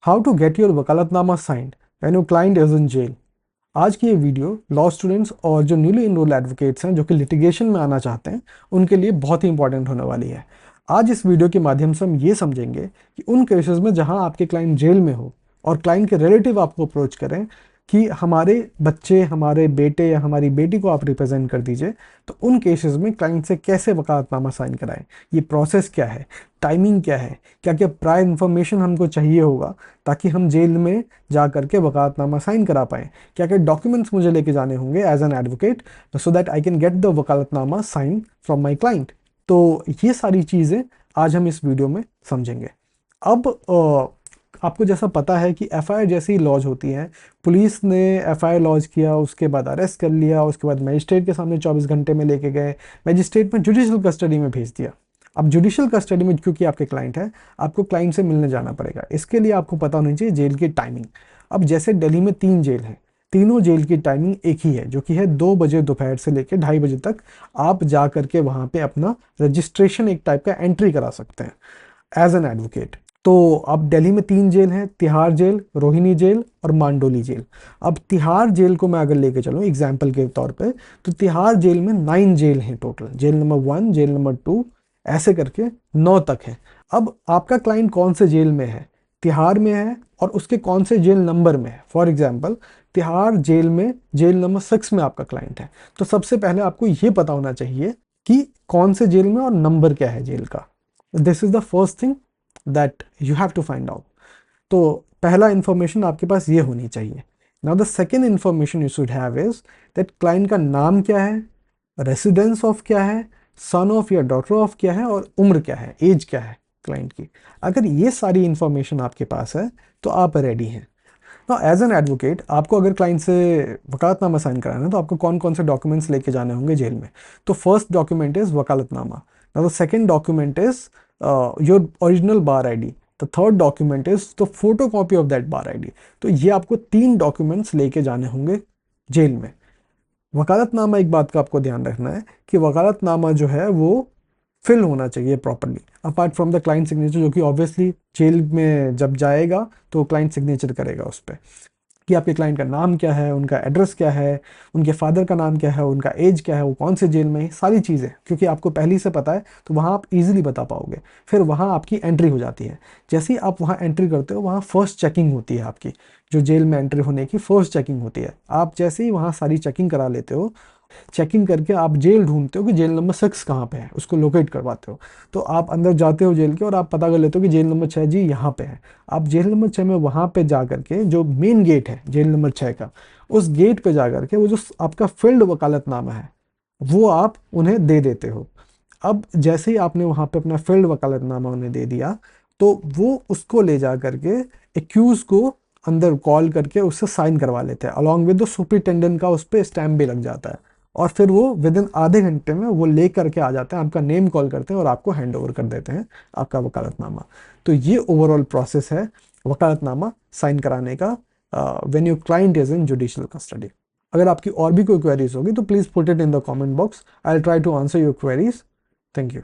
How to get your vakalatnama signed when your client is in jail. आज की ये video law students और जो न्यूली इनरोल्ड एडवोकेट्स हैं जो कि लिटिगेशन में आना चाहते हैं उनके लिए बहुत ही इंपॉर्टेंट होने वाली है। आज इस वीडियो के माध्यम से हम ये समझेंगे कि उन केसेस में जहां आपके क्लाइंट जेल में हो और क्लाइंट के रिलेटिव आपको अप्रोच करें कि हमारे बच्चे, हमारे बेटे या हमारी बेटी को आप रिप्रेजेंट कर दीजिए, तो उन केसेस में क्लाइंट से कैसे वकालतनामा साइन कराएं, ये प्रोसेस क्या है, टाइमिंग क्या है, क्या क्या प्रायर इन्फॉर्मेशन हमको चाहिए होगा ताकि हम जेल में जा करके वकालतनामा साइन करा पाएँ, क्या क्या डॉक्यूमेंट्स मुझे लेके जाने होंगे as an advocate so that I can get the vakalatnama sign from my client. तो ये सारी चीज़ें आज हम इस वीडियो में समझेंगे। अब आपको जैसा पता है कि एफआईआर जैसी लॉज होती हैं, पुलिस ने एफआईआर लॉज किया, उसके बाद अरेस्ट कर लिया, उसके बाद मजिस्ट्रेट के सामने 24 घंटे में लेके गए, मजिस्ट्रेट में जुडिशियल कस्टडी में भेज दिया। अब जुडिशियल कस्टडी में क्योंकि आपके क्लाइंट है, आपको क्लाइंट से मिलने जाना पड़ेगा। इसके लिए आपको पता होनी चाहिए जेल की टाइमिंग। अब जैसे दिल्ली में 3 जेल हैं, तीनों जेल की टाइमिंग एक ही है, जो कि है 2 बजे दोपहर से लेकर 2:30 बजे तक आप जा करके वहाँ पे अपना रजिस्ट्रेशन, एक टाइप का एंट्री करा सकते हैं एज एन एडवोकेट। तो अब दिल्ली में 3 जेल हैं, तिहाड़ जेल, रोहिणी जेल और मांडोली जेल। अब तिहाड़ जेल को मैं अगर लेके चलूँ एग्जाम्पल के तौर पे, तो तिहाड़ जेल में 9 जेल हैं total, jail number 1, jail number 2, ऐसे करके 9 तक है। अब आपका क्लाइंट कौन से जेल में है, तिहाड़ में है और उसके कौन से जेल नंबर में है। फॉर एग्जाम्पल तिहाड़ जेल में जेल नंबर 6 में आपका क्लाइंट है, तो सबसे पहले आपको ये पता होना चाहिए कि कौन से जेल में और नंबर क्या है जेल का। This is the first thing that you have to find out. तो पहला इंफॉर्मेशन आपके पास ये होनी चाहिए। Now the second information you should have is that client का नाम क्या है, रेसिडेंस ऑफ क्या है, सन ऑफ या डॉटर ऑफ क्या है और उम्र क्या है, एज क्या है क्लाइंट की। अगर ये सारी इंफॉर्मेशन आपके पास है तो आप रेडी हैं। तो एज एन एडवोकेट आपको अगर क्लाइंट से वकालतनामा साइन कराना है तो आपको कौन कौन से डॉक्यूमेंट्स लेके जाने होंगे जेल में। तो first document is vakalatnama. Now the second document is your original bar ID. The third document is the photocopy of that bar ID. तो ये आपको 3 डॉक्यूमेंट्स लेके जाने होंगे जेल में। वकालतनामा, एक बात का आपको ध्यान रखना है कि वकालतनामा जो है वो फिल होना चाहिए properly, apart from the client signature, जो कि ऑब्वियसली जेल में जब जाएगा तो क्लाइंट सिग्नेचर करेगा उस पर कि आपके क्लाइंट का नाम क्या है, उनका एड्रेस क्या है, उनके फादर का नाम क्या है, उनका एज क्या है, वो कौन से जेल में है, सारी चीज़ें क्योंकि आपको पहले से पता है तो वहाँ आप इजीली बता पाओगे। फिर वहाँ आपकी एंट्री हो जाती है। जैसे ही आप वहाँ एंट्री करते हो वहाँ फर्स्ट चेकिंग होती है आपकी, जो जेल में एंट्री होने की फर्स्ट चेकिंग होती है। आप जैसे ही वहाँ सारी चेकिंग करा लेते हो, चेकिंग करके आप जेल ढूंढते हो कि जेल नंबर 6 कहाँ पे है, उसको लोकेट करवाते हो। तो आप अंदर जाते हो जेल के और आप पता कर लेते हो कि जेल नंबर 6 जी यहाँ पे है। आप जेल नंबर 6 में वहाँ पे जा करके जो मेन गेट है जेल नंबर 6 का, उस गेट पे जा करके वो जो आपका फील्ड वकालतनामा है वो आप उन्हें दे देते हो। अब जैसे ही आपने वहाँ पे अपना फील्ड वकालतनामा उन्हें दे दिया तो वो उसको ले जा करके एक्यूज को अंदर कॉल करके उससे साइन करवा लेते हैं, अलॉन्ग विद द सुपरिटेंडेंट का उस पर स्टैम्प भी लग जाता है। और फिर वो विद इन आधे घंटे में वो ले करके आ जाते हैं, आपका नेम कॉल करते हैं और आपको हैंड ओवर कर देते हैं आपका वकालतनामा। तो ये ओवरऑल प्रोसेस है वकालतनामा साइन कराने का when your client is in judicial custody. अगर आपकी और भी कोई क्वेरीज होगी तो please put it in the comment box. I will try to answer your queries. Thank you.